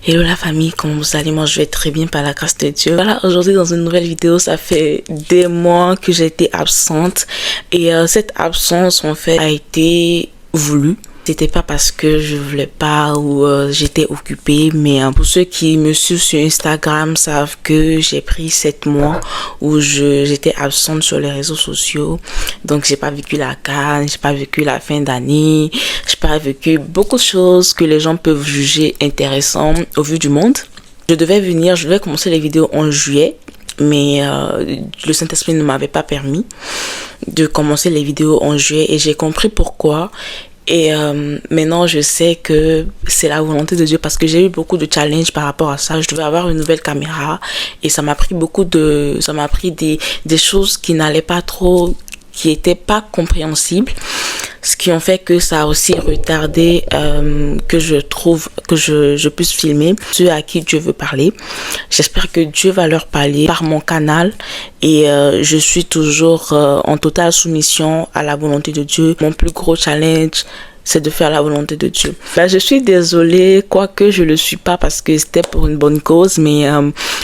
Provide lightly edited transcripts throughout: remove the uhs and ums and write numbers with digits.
Hello la famille, comment vous allez? Moi je vais très bien par la grâce de Dieu. Voilà, aujourd'hui dans une nouvelle vidéo, ça fait des mois que j'ai été absente et cette absence en fait a été voulue. C'était pas parce que je voulais pas ou j'étais occupée, mais pour ceux qui me suivent sur Instagram savent que j'ai pris 7 mois où j'étais absente sur les réseaux sociaux. Donc j'ai pas vécu la Cannes, j'ai pas vécu la fin d'année, j'ai pas vécu beaucoup de choses que les gens peuvent juger intéressantes au vu du monde. Je devais commencer les vidéos en juillet, mais le Saint-Esprit ne m'avait pas permis de commencer les vidéos en juillet et j'ai compris pourquoi. Et maintenant, je sais que c'est la volonté de Dieu parce que j'ai eu beaucoup de challenges par rapport à ça. Je devais avoir une nouvelle caméra et ça m'a pris des choses qui n'allaient pas trop, qui étaient pas compréhensibles. Ce qui ont fait que ça a aussi retardé que je puisse filmer ceux à qui Dieu veut parler. J'espère que Dieu va leur parler par mon canal et je suis toujours en totale soumission à la volonté de Dieu. Mon plus gros challenge, c'est de faire la volonté de Dieu. Là, je suis désolée, quoique je le suis pas parce que c'était pour une bonne cause, mais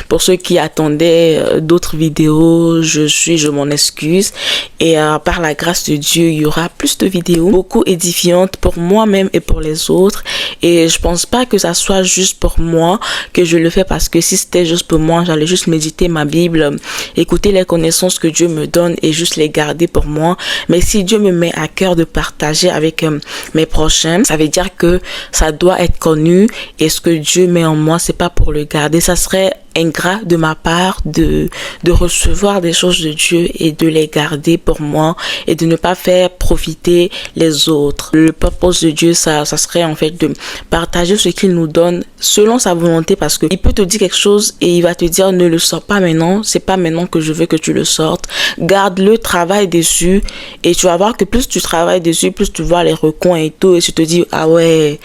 pour ceux qui attendaient d'autres vidéos, je m'en excuse. Et par la grâce de Dieu, il y aura plus de vidéos, beaucoup édifiantes pour moi-même et pour les autres. Et je pense pas que ça soit juste pour moi que je le fais parce que si c'était juste pour moi, j'allais juste méditer ma Bible, écouter les connaissances que Dieu me donne et juste les garder pour moi. Mais si Dieu me met à cœur de partager avec mes prochains, ça veut dire que ça doit être connu et ce que Dieu met en moi, c'est pas pour le garder. Ça serait ingrat de ma part de recevoir des choses de Dieu et de les garder pour moi et de ne pas faire profiter les autres. Le purpose de Dieu, ça serait en fait de partager ce qu'il nous donne selon sa volonté parce que il peut te dire quelque chose et il va te dire ne le sors pas maintenant, c'est pas maintenant que je veux que tu le sortes. Garde-le, travaille dessus et tu vas voir que plus tu travailles dessus, plus tu vois les recoins et tout et tu te dis ah ouais,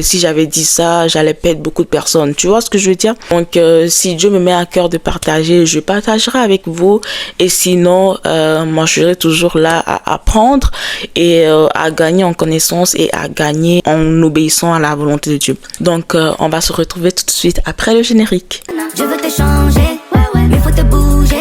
si j'avais dit ça, j'allais perdre beaucoup de personnes. Tu vois ce que je veux dire? Donc si Dieu me met à cœur de partager, je partagerai avec vous et sinon moi je serai toujours là à apprendre et à gagner en connaissance et à gagner en obéissant à la volonté de Dieu. Donc on va se retrouver tout de suite après le générique. Je veux te changer, mais faut te bouger.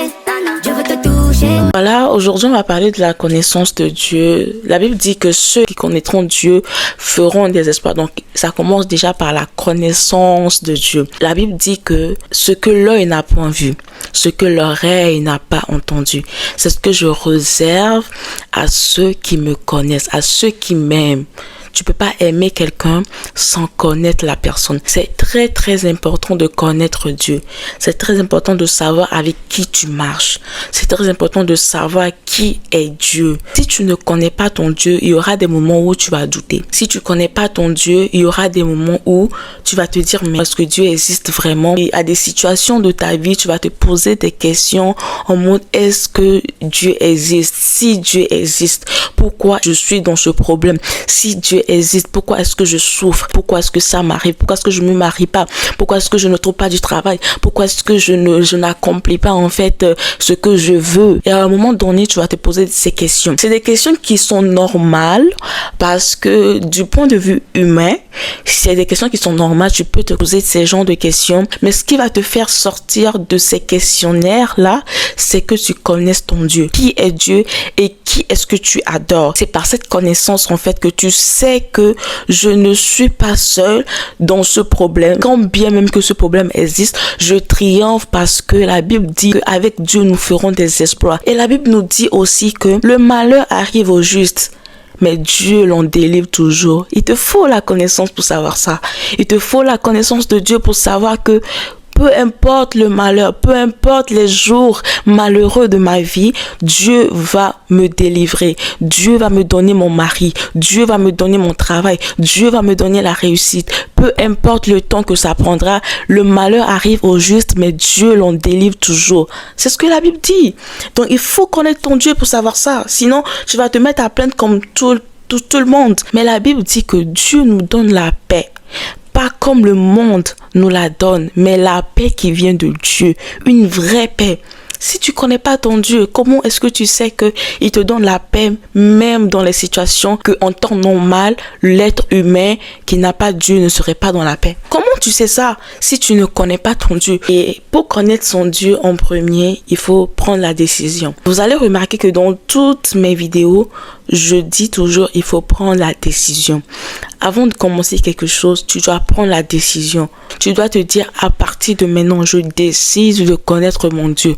Je veux te toucher. Voilà, aujourd'hui on va parler de la connaissance de Dieu. La Bible dit que ceux qui connaîtront Dieu feront des exploits. Donc ça commence déjà par la connaissance de Dieu. La Bible dit que ce que l'œil n'a point vu, ce que l'oreille n'a pas entendu, c'est ce que je réserve à ceux qui me connaissent, à ceux qui m'aiment. Tu peux pas aimer quelqu'un sans connaître la personne. C'est très très important de connaître Dieu. C'est très important de savoir avec qui tu marches. C'est très important de savoir qui est Dieu. Si tu ne connais pas ton Dieu, il y aura des moments où tu vas douter. Si tu connais pas ton Dieu, il y aura des moments où tu vas te dire mais est-ce que Dieu existe vraiment? Et à des situations de ta vie, tu vas te poser des questions en mode est-ce que Dieu existe? Si Dieu existe, pourquoi je suis dans ce problème? Si Dieu existe, pourquoi est-ce que je souffre? Pourquoi est-ce que ça m'arrive? Pourquoi est-ce que je me marie pas? Pourquoi est-ce que je ne trouve pas du travail? Pourquoi est-ce que je n'accomplis pas en fait ce que je veux? Et à un moment donné, tu vas te poser ces questions. C'est des questions qui sont normales parce que du point de vue humain, c'est des questions qui sont normales. Tu peux te poser ces genres de questions, mais ce qui va te faire sortir de ces questionnaires-là, c'est que tu connaisses ton Dieu. Qui est Dieu et qui est-ce que tu adores? C'est par cette connaissance en fait que tu sais que je ne suis pas seule dans ce problème. Quand bien même que ce problème existe, je triomphe parce que la Bible dit qu'avec Dieu nous ferons des exploits. Et la Bible nous dit aussi que le malheur arrive au juste, mais Dieu l'en délivre toujours. Il te faut la connaissance pour savoir ça. Il te faut la connaissance de Dieu pour savoir que peu importe le malheur, peu importe les jours malheureux de ma vie, Dieu va me délivrer. Dieu va me donner mon mari. Dieu va me donner mon travail. Dieu va me donner la réussite. Peu importe le temps que ça prendra, le malheur arrive au juste, mais Dieu l'en délivre toujours. C'est ce que la Bible dit. Donc il faut connaître ton Dieu pour savoir ça. Sinon, tu vas te mettre à plaindre comme tout le monde. Mais la Bible dit que Dieu nous donne la paix. Pas comme le monde nous la donne, mais la paix qui vient de Dieu. Une vraie paix. Si tu connais pas ton Dieu, comment est-ce que tu sais que il te donne la paix même dans les situations que en temps normal, l'être humain qui n'a pas Dieu ne serait pas dans la paix? Comment tu sais ça si tu ne connais pas ton Dieu? Et pour connaître son Dieu en premier, il faut prendre la décision. Vous allez remarquer que dans toutes mes vidéos, je dis toujours il faut prendre la décision. Avant de commencer quelque chose, tu dois prendre la décision. Tu dois te dire à partir de maintenant, je décide de connaître mon Dieu.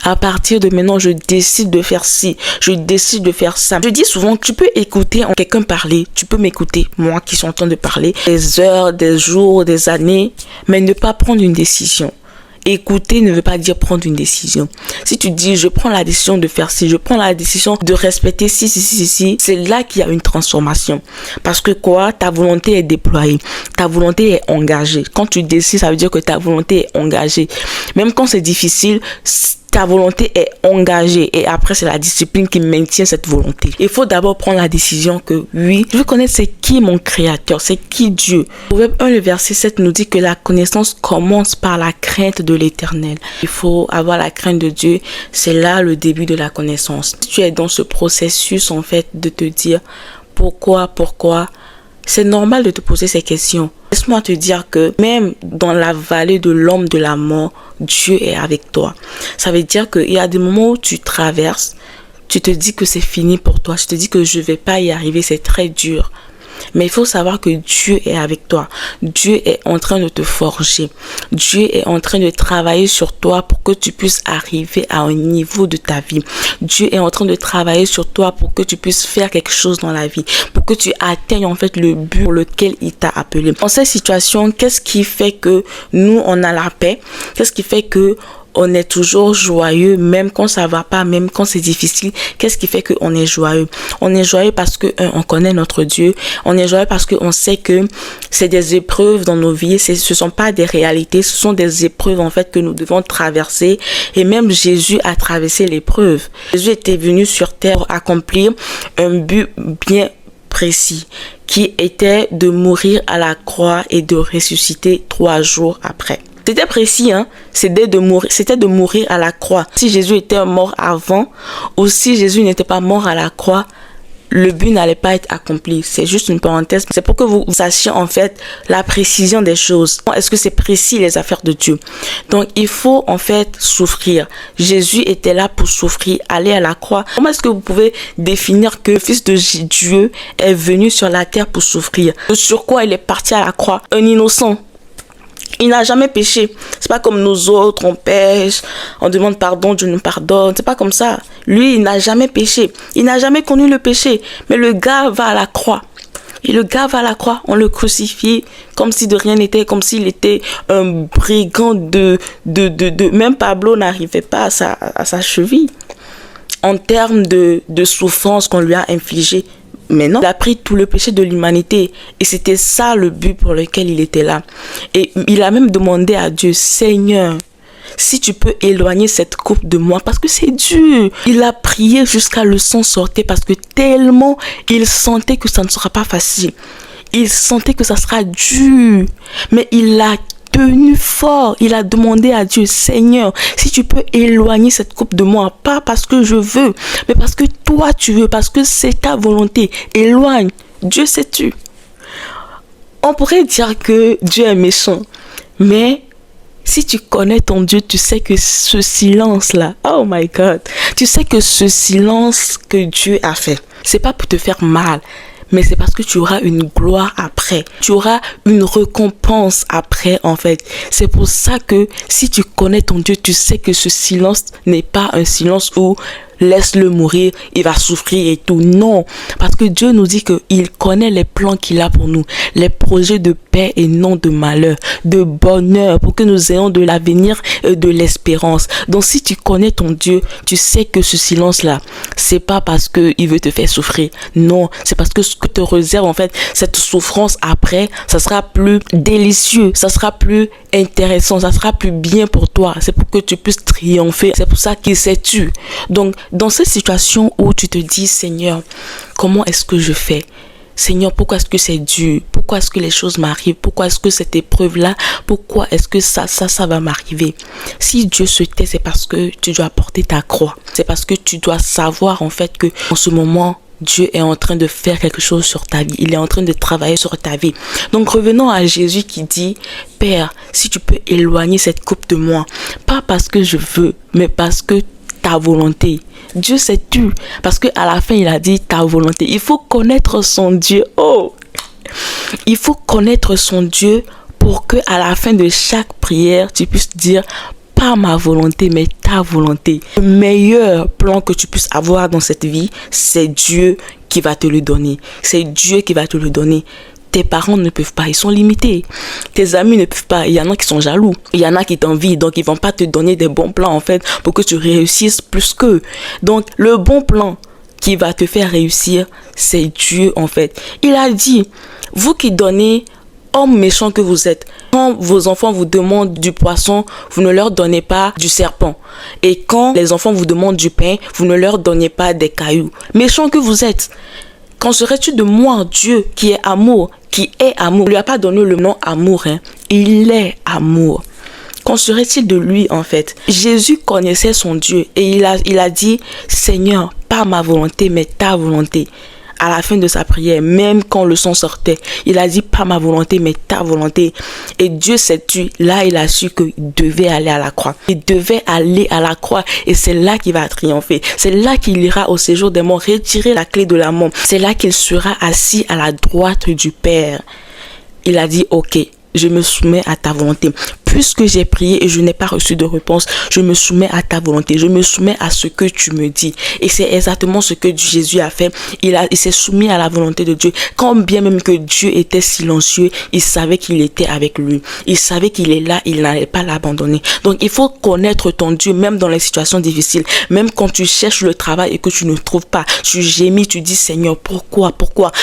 À partir de maintenant, je décide de faire ci, je décide de faire ça. Je dis souvent, tu peux écouter quelqu'un parler, tu peux m'écouter, moi qui suis en train de parler, des heures, des jours, des années, mais ne pas prendre une décision. Écouter ne veut pas dire prendre une décision. Si tu dis, je prends la décision de faire ci, je prends la décision de respecter ci, c'est là qu'il y a une transformation. Parce que quoi? Ta volonté est déployée. Ta volonté est engagée. Quand tu décides, ça veut dire que ta volonté est engagée. Même quand c'est difficile, ta volonté est engagée et après c'est la discipline qui maintient cette volonté. Il faut d'abord prendre la décision que oui, je veux connaître c'est qui mon créateur, c'est qui Dieu. Proverbe 1, le verset 7 nous dit que la connaissance commence par la crainte de l'Éternel. Il faut avoir la crainte de Dieu, c'est là le début de la connaissance. Si tu es dans ce processus en fait de te dire pourquoi, c'est normal de te poser ces questions. Laisse-moi te dire que même dans la vallée de l'ombre de la mort, Dieu est avec toi. Ça veut dire qu'il y a des moments où tu traverses, tu te dis que c'est fini pour toi. Je te dis que je ne vais pas y arriver, c'est très dur. Mais il faut savoir que Dieu est avec toi. Dieu est en train de te forger. Dieu est en train de travailler sur toi pour que tu puisses arriver à un niveau de ta vie. Dieu est en train de travailler sur toi pour que tu puisses faire quelque chose dans la vie. Pour que tu atteignes en fait le but pour lequel il t'a appelé. Dans cette situation, qu'est-ce qui fait que nous, on a la paix? Qu'est-ce qui fait que on est toujours joyeux, même quand ça va pas, même quand c'est difficile? Qu'est-ce qui fait qu'on est joyeux? On est joyeux parce que, on connaît notre Dieu. On est joyeux parce qu'on sait que c'est des épreuves dans nos vies. Ce sont pas des réalités, ce sont des épreuves, en fait, que nous devons traverser. Et même Jésus a traversé l'épreuve. Jésus était venu sur terre pour accomplir un but bien précis, qui était de mourir à la croix et de ressusciter 3 jours après. C'était précis, hein? C'était de mourir à la croix. Si Jésus était mort avant, ou si Jésus n'était pas mort à la croix, le but n'allait pas être accompli. C'est juste une parenthèse. C'est pour que vous sachiez en fait la précision des choses. Est-ce que c'est précis les affaires de Dieu? Donc il faut en fait souffrir. Jésus était là pour souffrir, aller à la croix. Comment est-ce que vous pouvez définir que le Fils de Dieu est venu sur la terre pour souffrir? Sur quoi il est parti à la croix? Un innocent. Il n'a jamais péché. C'est pas comme nous autres, on pêche, on demande pardon, Dieu nous pardonne. C'est pas comme ça. Lui, il n'a jamais péché. Il n'a jamais connu le péché. Mais le gars va à la croix. Et le gars va à la croix, on le crucifie comme si de rien n'était, comme s'il était un brigand Même Pablo n'arrivait pas à sa cheville. En termes de souffrance qu'on lui a infligée. Mais non, il a pris tout le péché de l'humanité. Et c'était ça le but pour lequel il était là. Et il a même demandé à Dieu, Seigneur, si tu peux éloigner cette coupe de moi, parce que c'est dur. Il a prié jusqu'à le sang sortir parce que tellement il sentait que ça ne sera pas facile. Il sentait que ça sera dur. Mais il a tenu fort. Il a demandé à Dieu, Seigneur, si tu peux éloigner cette coupe de moi, pas parce que je veux, mais parce que toi tu veux, parce que c'est ta volonté. Éloigne. Dieu sais-tu. On pourrait dire que Dieu est méchant, mais si tu connais ton Dieu, tu sais que ce silence-là, oh my God, tu sais que ce silence que Dieu a fait, c'est pas pour te faire mal, mais c'est parce que tu auras une gloire après. Tu auras une récompense après, en fait. C'est pour ça que si tu connais ton Dieu, tu sais que ce silence n'est pas un silence où laisse-le mourir, il va souffrir et tout. Non, parce que Dieu nous dit qu'il connaît les plans qu'il a pour nous, les projets de paix et non de malheur, de bonheur, pour que nous ayons de l'avenir et de l'espérance. Donc si tu connais ton Dieu, tu sais que ce silence-là, c'est pas parce qu'il veut te faire souffrir. Non, c'est parce que ce que te réserve en fait, cette souffrance après, ça sera plus délicieux, ça sera plus intéressant, ça sera plus bien pour toi. C'est pour que tu puisses triompher. C'est pour ça qu'il s'est tué. Donc, dans cette situation où tu te dis, Seigneur, comment est-ce que je fais? Seigneur, pourquoi est-ce que c'est dur? Pourquoi est-ce que les choses m'arrivent? Pourquoi est-ce que cette épreuve-là, pourquoi est-ce que ça va m'arriver? Si Dieu se tait, c'est parce que tu dois porter ta croix. C'est parce que tu dois savoir en fait que en ce moment, Dieu est en train de faire quelque chose sur ta vie. Il est en train de travailler sur ta vie. Donc revenons à Jésus qui dit, Père, si tu peux éloigner cette coupe de moi, pas parce que je veux, mais parce que ta volonté. Dieu s'est tu. Parce qu'à la fin, il a dit ta volonté. Il faut connaître son Dieu. Oh! Il faut connaître son Dieu pour que à la fin de chaque prière, tu puisses dire pas ma volonté, mais ta volonté. Le meilleur plan que tu puisses avoir dans cette vie, c'est Dieu qui va te le donner. C'est Dieu qui va te le donner. Tes parents ne peuvent pas, ils sont limités. Tes amis ne peuvent pas, il y en a qui sont jaloux. Il y en a qui t'envient, donc ils vont pas te donner des bons plans en fait pour que tu réussisses plus qu'eux. Donc le bon plan qui va te faire réussir, c'est Dieu en fait. Il a dit, vous qui donnez, hommes méchants que vous êtes, quand vos enfants vous demandent du poisson, vous ne leur donnez pas du serpent. Et quand les enfants vous demandent du pain, vous ne leur donnez pas des cailloux. Méchants que vous êtes. Qu'en serais-tu de moi, Dieu, qui est amour, qui est amour? Il lui a pas donné le nom amour, hein. Il est amour. Qu'en serait-il de lui, en fait? Jésus connaissait son Dieu et il a dit, Seigneur, pas ma volonté, mais ta volonté. À la fin de sa prière, même quand le sang sortait, il a dit pas ma volonté mais ta volonté. Et Dieu s'est tu. Là, il a su qu'il devait aller à la croix. Il devait aller à la croix et c'est là qu'il va triompher. C'est là qu'il ira au séjour des morts, retirer la clé de la mort. C'est là qu'il sera assis à la droite du Père. Il a dit ok, je me soumets à ta volonté. Puisque j'ai prié et je n'ai pas reçu de réponse, je me soumets à ta volonté. Je me soumets à ce que tu me dis. Et c'est exactement ce que Jésus a fait. Il s'est soumis à la volonté de Dieu. Quand bien même que Dieu était silencieux, il savait qu'il était avec lui. Il savait qu'il est là, il n'allait pas l'abandonner. Donc il faut connaître ton Dieu, même dans les situations difficiles. Même quand tu cherches le travail et que tu ne trouves pas, tu gémis, tu dis Seigneur, pourquoi?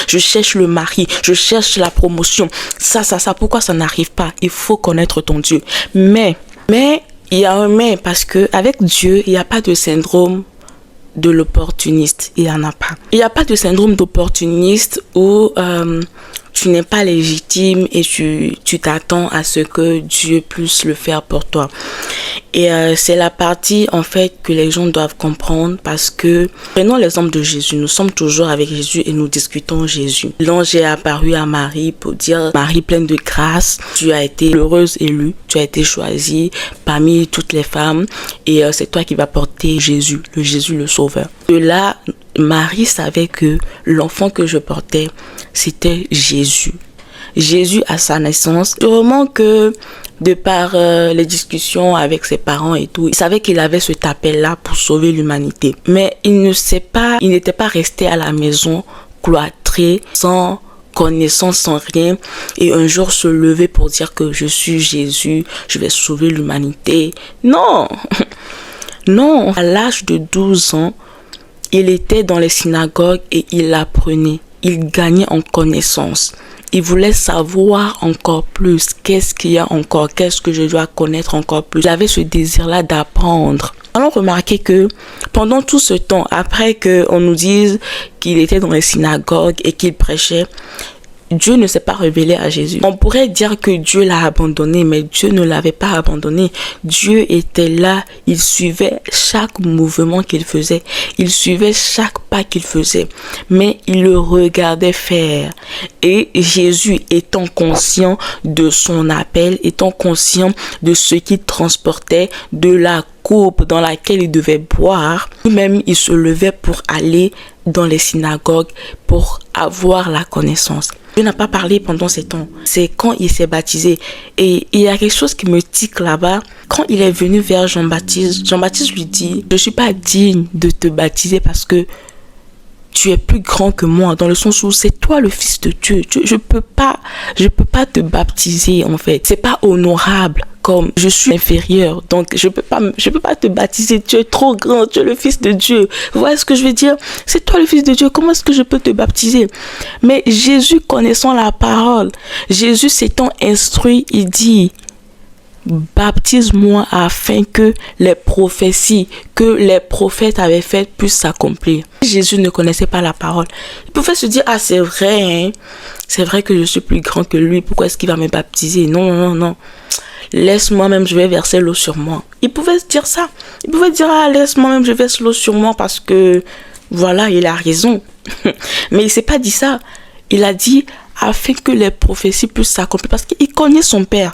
Je cherche le mari, je cherche la promotion. Ça, pourquoi ça n'arrive pas? Il faut connaître ton Dieu. Mais, il y a un mais, parce que avec Dieu, il n'y a pas de syndrome de l'opportuniste. Il n'y en a pas. Il n'y a pas de syndrome d'opportuniste où tu n'es pas légitime et tu t'attends à ce que Dieu puisse le faire pour toi. Et c'est la partie en fait que les gens doivent comprendre, parce que prenons l'exemple de Jésus. Nous sommes toujours avec Jésus et nous discutons Jésus. L'ange est apparu à Marie pour dire Marie pleine de grâce, tu as été l'heureuse élue, tu as été choisie parmi toutes les femmes et c'est toi qui vas porter Jésus le Sauveur. De là, Marie savait que l'enfant que je portais, c'était Jésus. Jésus à sa naissance. Sûrement que de par les discussions avec ses parents et tout, il savait qu'il avait cet appel-là pour sauver l'humanité. Mais il n'était pas resté à la maison cloîtré, sans connaissance, sans rien, et un jour se lever pour dire que je suis Jésus, je vais sauver l'humanité. Non, non. À l'âge de 12 ans, il était dans les synagogues et il apprenait. Il gagnait en connaissance. Il voulait savoir encore plus. Qu'est-ce qu'il y a encore? Qu'est-ce que je dois connaître encore plus? Il avait ce désir-là d'apprendre. Allons remarquer que pendant tout ce temps, après qu'on nous dise qu'il était dans les synagogues et qu'il prêchait, Dieu ne s'est pas révélé à Jésus. On pourrait dire que Dieu l'a abandonné, mais Dieu ne l'avait pas abandonné. Dieu était là, il suivait chaque mouvement qu'il faisait, il suivait chaque pas qu'il faisait, mais il le regardait faire. Et Jésus, étant conscient de son appel, étant conscient de ce qu'il transportait, de la coupe dans laquelle il devait boire, lui-même il se levait pour aller dans les synagogues pour avoir la connaissance. Dieu n'a pas parlé pendant ces temps. C'est quand il s'est baptisé. Et il y a quelque chose qui me tique là-bas. Quand il est venu vers Jean-Baptiste, Jean-Baptiste lui dit, je ne suis pas digne de te baptiser parce que tu es plus grand que moi, dans le sens où c'est toi le Fils de Dieu. Je peux pas te baptiser en fait. C'est pas honorable. Comme je suis inférieur, donc je peux pas te baptiser. Tu es trop grand, tu es le Fils de Dieu. Vous voyez ce que je veux dire? C'est toi le Fils de Dieu. Comment est-ce que je peux te baptiser? Mais Jésus, connaissant la parole, Jésus s'étant instruit, il dit, baptise-moi afin que les prophéties que les prophètes avaient faites puissent s'accomplir. Jésus ne connaissait pas la parole. Il pouvait se dire, ah c'est vrai, hein? C'est vrai que je suis plus grand que lui, pourquoi est-ce qu'il va me baptiser? Non. Laisse-moi même, je vais verser l'eau sur moi. Il pouvait se dire ça. Il pouvait dire, ah laisse-moi même, je verse l'eau sur moi parce que, voilà, il a raison. Mais il s'est pas dit ça. Il a dit, afin que les prophéties puissent s'accomplir parce qu'il connaît son Père.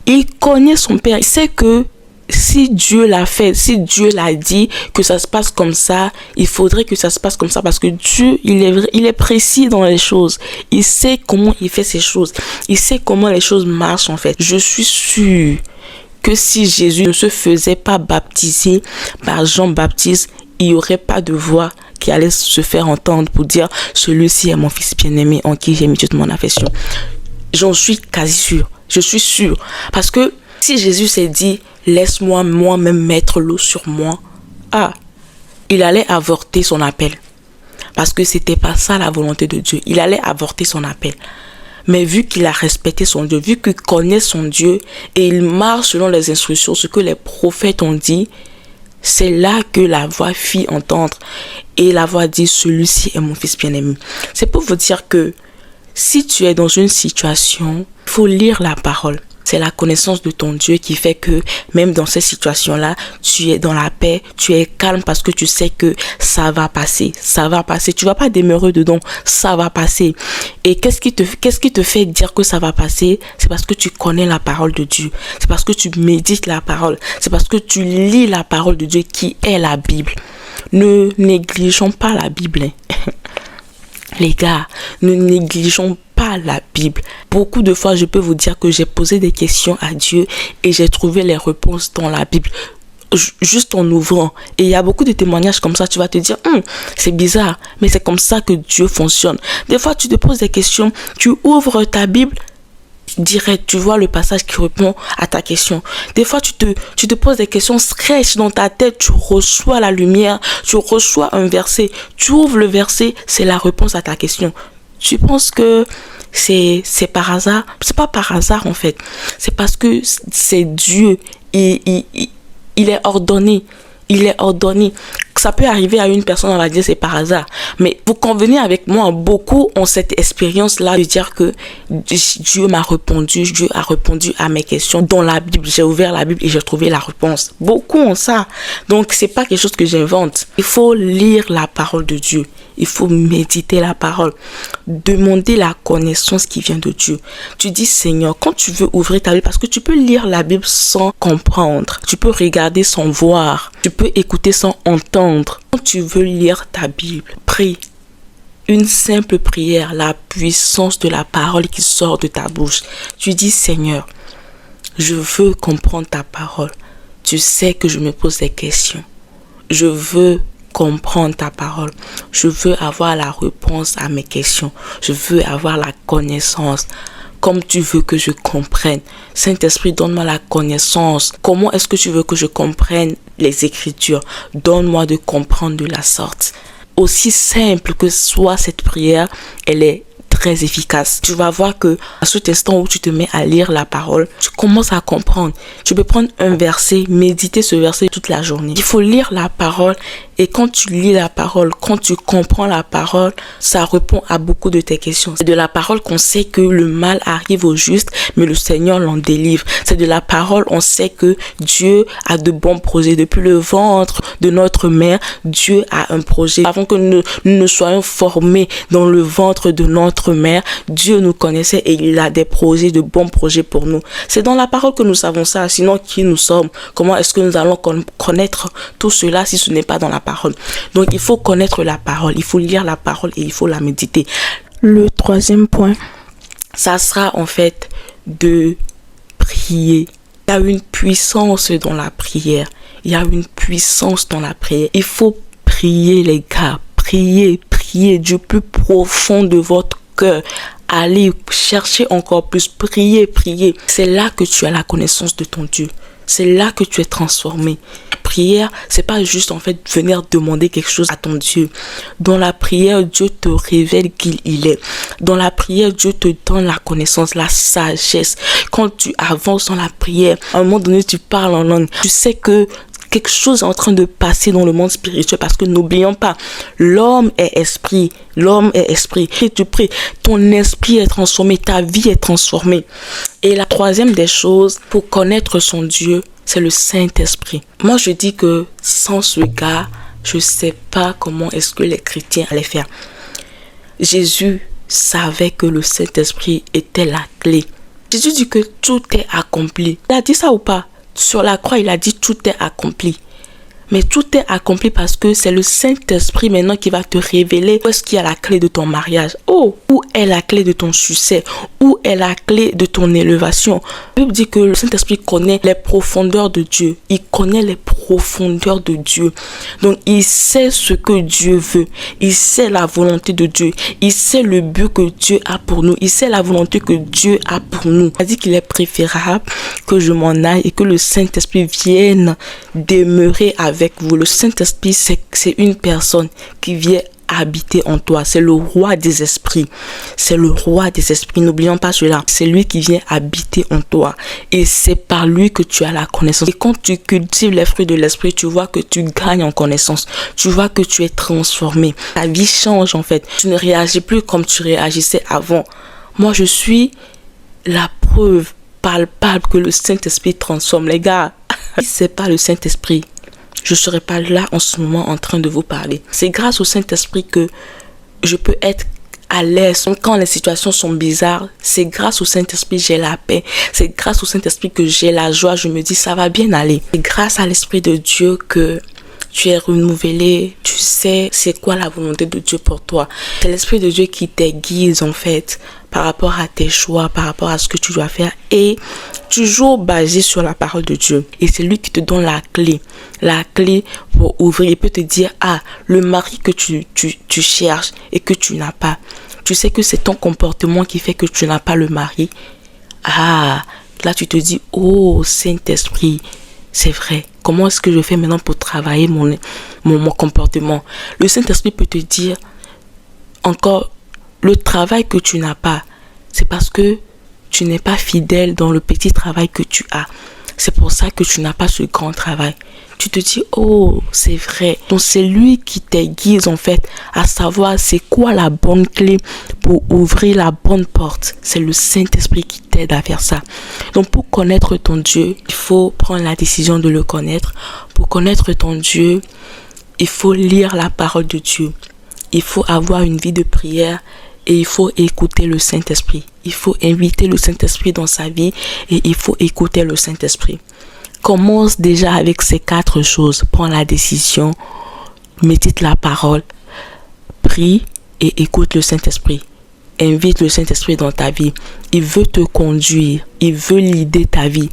Il connaît son Père. Il sait que si Dieu l'a fait, si Dieu l'a dit que ça se passe comme ça, il faudrait que ça se passe comme ça parce que Dieu, il est précis dans les choses. Il sait comment il fait ces choses. Il sait comment les choses marchent en fait. Je suis sûre que si Jésus ne se faisait pas baptiser par Jean-Baptiste, il n'y aurait pas de voix qui allait se faire entendre pour dire « Celui-ci est mon fils bien-aimé en qui j'ai mis toute mon affection ». J'en suis quasi sûre. Je suis sûre. Parce que si Jésus s'est dit « Laisse-moi moi-même mettre l'eau sur moi », il allait avorter son appel. Parce que c'était pas ça la volonté de Dieu. Il allait avorter son appel. Mais vu qu'il a respecté son Dieu, vu qu'il connaît son Dieu et il marche selon les instructions, ce que les prophètes ont dit, c'est là que la voix fit entendre. Et la voix dit, celui-ci est mon fils bien-aimé. C'est pour vous dire que si tu es dans une situation, il faut lire la parole. C'est la connaissance de ton Dieu qui fait que même dans ces situations-là, tu es dans la paix, tu es calme parce que tu sais que ça va passer. Ça va passer. Tu vas pas demeurer dedans. Ça va passer. Et qu'est-ce qui te fait dire que ça va passer? C'est parce que tu connais la parole de Dieu. C'est parce que tu médites la parole. C'est parce que tu lis la parole de Dieu qui est la Bible. Ne négligeons pas la Bible. Les gars, ne négligeons pas la Bible. Beaucoup de fois, je peux vous dire que j'ai posé des questions à Dieu et j'ai trouvé les réponses dans la Bible. Juste en ouvrant. Et il y a beaucoup de témoignages comme ça. Tu vas te dire, c'est bizarre, mais c'est comme ça que Dieu fonctionne. Des fois, tu te poses des questions, tu ouvres ta Bible, direct, tu vois le passage qui répond à ta question. Des fois, tu te poses des questions scratch dans ta tête, tu reçois la lumière, tu reçois un verset, tu ouvres le verset, c'est la réponse à ta question. Tu penses que c'est par hasard? C'est pas par hasard en fait. C'est parce que c'est Dieu. Il est ordonné. Il est ordonné. Ça peut arriver à une personne, on va dire c'est par hasard. Mais vous convenez avec moi, beaucoup ont cette expérience-là de dire que Dieu m'a répondu, Dieu a répondu à mes questions dans la Bible. J'ai ouvert la Bible et j'ai trouvé la réponse. Beaucoup ont ça. Donc, c'est pas quelque chose que j'invente. Il faut lire la parole de Dieu. Il faut méditer la parole. Demander la connaissance qui vient de Dieu. Tu dis, Seigneur, quand tu veux ouvrir ta Bible, parce que tu peux lire la Bible sans comprendre. Tu peux regarder sans voir. Tu peux écouter sans entendre. Quand tu veux lire ta Bible, prie. Une simple prière, la puissance de la parole qui sort de ta bouche. Tu dis, Seigneur, je veux comprendre ta parole. Tu sais que je me pose des questions. Je veux comprendre ta parole. Je veux avoir la réponse à mes questions. Je veux avoir la connaissance. Comme tu veux que je comprenne. Saint-Esprit, donne-moi la connaissance. Comment est-ce que tu veux que je comprenne les Écritures? Donne-moi de comprendre de la sorte. Aussi simple que soit cette prière, elle est très efficace. Tu vas voir que à cet instant où tu te mets à lire la parole, tu commences à comprendre. Tu peux prendre un verset, méditer ce verset toute la journée. Il faut lire la parole et quand tu lis la parole, quand tu comprends la parole, ça répond à beaucoup de tes questions. C'est de la parole qu'on sait que le mal arrive au juste, mais le Seigneur l'en délivre. C'est de la parole, on sait que Dieu a de bons projets. Depuis le ventre de notre mère, Dieu a un projet. Avant que nous ne soyons formés dans le ventre de notre mère, Dieu nous connaissait et il a des projets, de bons projets pour nous. C'est dans la parole que nous savons ça. Sinon, qui nous sommes? Comment est-ce que nous allons connaître tout cela si ce n'est pas dans la parole? Donc, il faut connaître la parole. Il faut lire la parole et il faut la méditer. Le troisième point, ça sera en fait de prier. Il y a une puissance dans la prière. Il y a une puissance dans la prière. Il faut prier, les gars. Priez du plus profond de votre cœur. Allez chercher encore plus. Priez. C'est là que tu as la connaissance de ton Dieu. C'est là que tu es transformé. prière, c'est pas juste en fait venir demander quelque chose à ton Dieu. Dans la prière, Dieu te révèle qui il est. Dans la prière, Dieu te donne la connaissance, la sagesse. Quand tu avances dans la prière, à un moment donné, tu parles en langue. Tu sais que quelque chose est en train de passer dans le monde spirituel parce que n'oublions pas, l'homme est esprit. L'homme est esprit. Et tu pries, ton esprit est transformé, ta vie est transformée. Et la troisième des choses, pour connaître son Dieu, c'est le Saint-Esprit. Moi, je dis que sans ce gars, je ne sais pas comment est-ce que les chrétiens allaient faire. Jésus savait que le Saint-Esprit était la clé. Jésus dit que tout est accompli. Il a dit ça ou pas? Sur la croix, il a dit tout est accompli. Mais tout est accompli parce que c'est le Saint-Esprit maintenant qui va te révéler où est-ce qu'il y a la clé de ton mariage. Oh, où est la clé de ton succès? Où est la clé de ton élévation? La Bible dit que le Saint-Esprit connaît les profondeurs de Dieu. Il connaît les profondeurs de Dieu. Donc, il sait ce que Dieu veut. Il sait la volonté de Dieu. Il sait le but que Dieu a pour nous. Il sait la volonté que Dieu a pour nous. Il a dit qu'il est préférable que je m'en aille et que le Saint-Esprit vienne demeurer avec vous. Le Saint-Esprit, c'est une personne qui vient habiter en toi. C'est le roi des esprits. C'est le roi des esprits. N'oublions pas cela. C'est lui qui vient habiter en toi. Et c'est par lui que tu as la connaissance. Et quand tu cultives les fruits de l'esprit, tu vois que tu gagnes en connaissance. Tu vois que tu es transformé. Ta vie change en fait. Tu ne réagis plus comme tu réagissais avant. Moi, je suis la preuve palpable que le Saint-Esprit transforme. Les gars, si c'est pas le Saint-Esprit, je ne serais pas là en ce moment en train de vous parler. C'est grâce au Saint-Esprit que je peux être à l'aise. Quand les situations sont bizarres, c'est grâce au Saint-Esprit que j'ai la paix. C'est grâce au Saint-Esprit que j'ai la joie. Je me dis, ça va bien aller. C'est grâce à l'Esprit de Dieu que tu es renouvelé. Tu sais c'est quoi la volonté de Dieu pour toi. C'est l'Esprit de Dieu qui t'aiguise en fait par rapport à tes choix, par rapport à ce que tu dois faire. Et toujours basé sur la parole de Dieu. Et c'est lui qui te donne la clé. La clé pour ouvrir. Il peut te dire, ah, le mari que tu cherches et que tu n'as pas. Tu sais que c'est ton comportement qui fait que tu n'as pas le mari. Ah, là tu te dis, oh Saint-Esprit, c'est vrai. Comment est-ce que je fais maintenant pour travailler mon comportement? Le Saint-Esprit peut te dire encore, le travail que tu n'as pas, c'est parce que tu n'es pas fidèle dans le petit travail que tu as. C'est pour ça que tu n'as pas ce grand travail. Tu te dis, oh, c'est vrai. Donc, c'est lui qui t'aiguise, en fait, à savoir c'est quoi la bonne clé pour ouvrir la bonne porte. C'est le Saint-Esprit qui t'aide à faire ça. Donc, pour connaître ton Dieu, il faut prendre la décision de le connaître. Pour connaître ton Dieu, il faut lire la parole de Dieu. Il faut avoir une vie de prière. Et il faut écouter le Saint-Esprit. Il faut inviter le Saint-Esprit dans sa vie et il faut écouter le Saint-Esprit. Commence déjà avec ces 4 choses. Prends la décision, médite la parole, prie et écoute le Saint-Esprit. Invite le Saint-Esprit dans ta vie. Il veut te conduire. Il veut guider ta vie.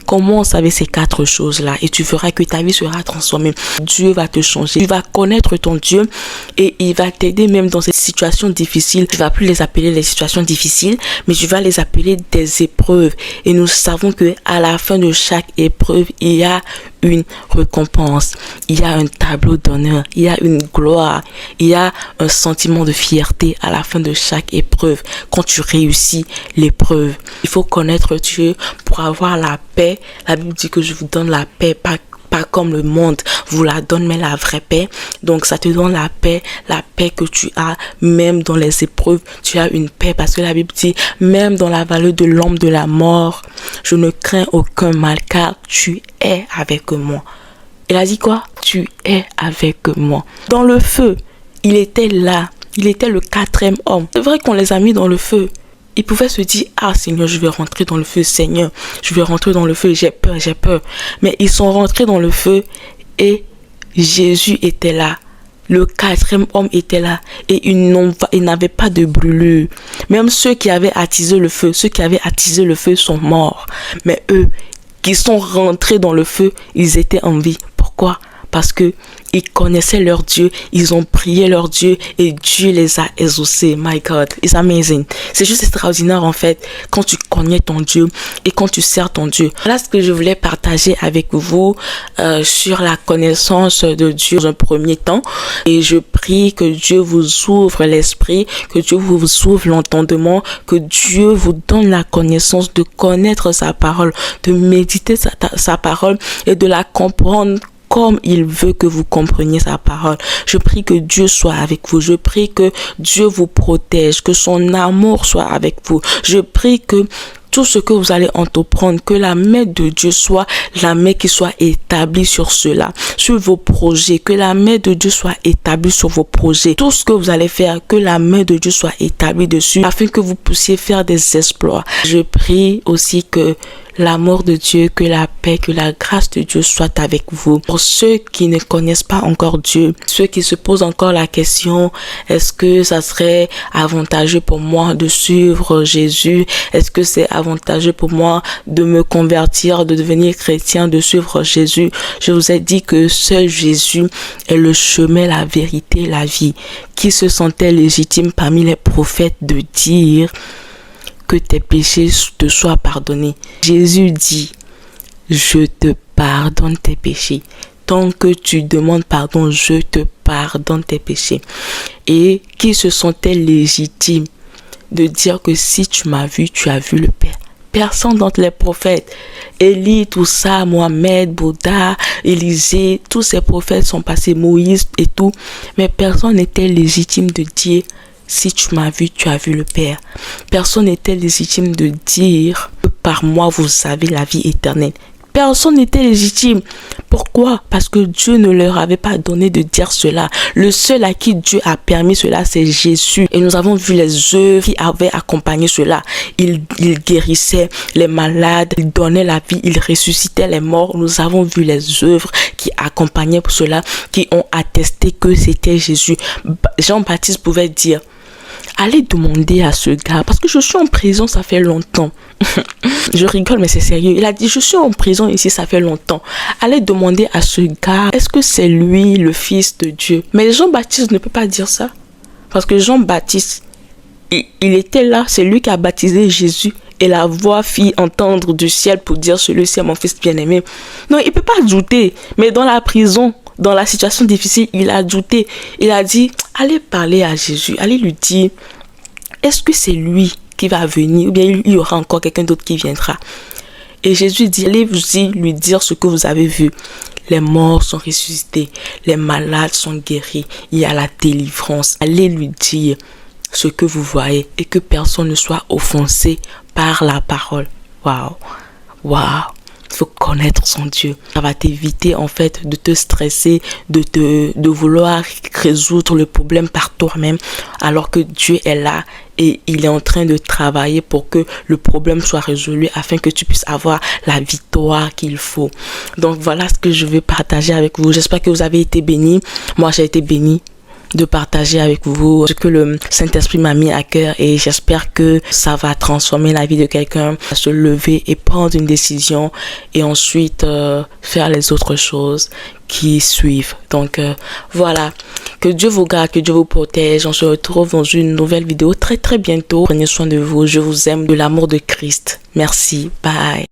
Commence avec ces 4 choses-là et tu verras que ta vie sera transformée. Dieu va te changer. Tu vas connaître ton Dieu et il va t'aider même dans ces situations difficiles. Tu ne vas plus les appeler les situations difficiles, mais tu vas les appeler des épreuves. Et nous savons que à la fin de chaque épreuve, il y a une récompense. Il y a un tableau d'honneur. Il y a une gloire. Il y a un sentiment de fierté à la fin de chaque épreuve. Quand tu réussis l'épreuve, il faut connaître Dieu pour avoir la paix. La Bible dit que je vous donne la paix, pas comme le monde vous la donne, mais la vraie paix. Donc ça te donne la paix que tu as même dans les épreuves. Tu as une paix parce que la Bible dit, même dans la vallée de l'ombre de la mort, je ne crains aucun mal car tu es avec moi. Il a dit quoi? Tu es avec moi. Dans le feu, il était là. Il était le 4e homme. C'est vrai qu'on les a mis dans le feu. Ils pouvaient se dire, ah Seigneur, je vais rentrer dans le feu, Seigneur, je vais rentrer dans le feu, j'ai peur. Mais ils sont rentrés dans le feu et Jésus était là. Le 4e homme était là et ils n'avaient pas de brûlure. Même ceux qui avaient attisé le feu, sont morts. Mais eux, qui sont rentrés dans le feu, ils étaient en vie. Pourquoi? Parce que ils connaissaient leur Dieu, ils ont prié leur Dieu et Dieu les a exaucés. My God, it's amazing. C'est juste extraordinaire en fait. Quand tu connais ton Dieu et quand tu sers ton Dieu. Voilà ce que je voulais partager avec vous sur la connaissance de Dieu dans un premier temps. Et je prie que Dieu vous ouvre l'esprit, que Dieu vous ouvre l'entendement, que Dieu vous donne la connaissance de connaître sa parole, de méditer sa parole et de la comprendre comme il veut que vous compreniez sa parole. Je prie que Dieu soit avec vous. Je prie que Dieu vous protège, que son amour soit avec vous. Je prie que tout ce que vous allez entreprendre, que la main de Dieu soit la main qui soit établie sur cela, sur vos projets, que la main de Dieu soit établie sur vos projets. Tout ce que vous allez faire, que la main de Dieu soit établie dessus, afin que vous puissiez faire des exploits. Je prie aussi que l'amour de Dieu, que la paix, que la grâce de Dieu soit avec vous. Pour ceux qui ne connaissent pas encore Dieu, ceux qui se posent encore la question, est-ce que ça serait avantageux pour moi de suivre Jésus? Est-ce que c'est avantageux pour moi de me convertir, de devenir chrétien, de suivre Jésus? Je vous ai dit que seul Jésus est le chemin, la vérité, la vie. Qui se sentait légitime parmi les prophètes de dire que tes péchés te soient pardonnés? Jésus dit, je te pardonne tes péchés. Tant que tu demandes pardon, je te pardonne tes péchés. Et qui se sentait légitime de dire que si tu m'as vu, tu as vu le Père? Personne d'entre les prophètes, Élie, tout ça, Mohamed, Bouddha, Élisée, tous ces prophètes sont passés, Moïse et tout, mais personne n'était légitime de dire si tu m'as vu, tu as vu le Père. Personne n'était légitime de dire que par moi vous avez la vie éternelle. Personne n'était légitime. Pourquoi? Parce que Dieu ne leur avait pas donné de dire cela. Le seul à qui Dieu a permis cela, c'est Jésus. Et nous avons vu les œuvres qui avaient accompagné cela. Il guérissait les malades, il donnait la vie, il ressuscitait les morts. Nous avons vu les œuvres qui accompagnaient cela, qui ont attesté que c'était Jésus. Jean-Baptiste pouvait dire, allez demander à ce gars, parce que je suis en prison, ça fait longtemps. Je rigole, mais c'est sérieux. Il a dit, je suis en prison ici, ça fait longtemps. Allez demander à ce gars, est-ce que c'est lui le fils de Dieu? Mais Jean-Baptiste ne peut pas dire ça. Parce que Jean-Baptiste, il était là, c'est lui qui a baptisé Jésus. Et la voix fit entendre du ciel pour dire, celui-ci est mon fils bien-aimé. Non, il ne peut pas douter. Mais dans la prison, dans la situation difficile, il a douté. Il a dit, allez parler à Jésus, allez lui dire, est-ce que c'est lui qui va venir ou bien il y aura encore quelqu'un d'autre qui viendra? Et Jésus dit, allez-y lui dire ce que vous avez vu. Les morts sont ressuscités, les malades sont guéris, il y a la délivrance. Allez lui dire ce que vous voyez et que personne ne soit offensé par la parole. Waouh, waouh. Il faut connaître son Dieu. Ça va t'éviter en fait de te stresser, de vouloir résoudre le problème par toi-même, alors que Dieu est là et il est en train de travailler pour que le problème soit résolu afin que tu puisses avoir la victoire qu'il faut. Donc voilà ce que je veux partager avec vous. J'espère que vous avez été bénis. Moi, j'ai été bénie de partager avec vous ce que le Saint-Esprit m'a mis à cœur et j'espère que ça va transformer la vie de quelqu'un à se lever et prendre une décision et ensuite faire les autres choses qui suivent. Donc voilà, que Dieu vous garde, que Dieu vous protège. On se retrouve dans une nouvelle vidéo très très bientôt. Prenez soin de vous, je vous aime, de l'amour de Christ. Merci, bye.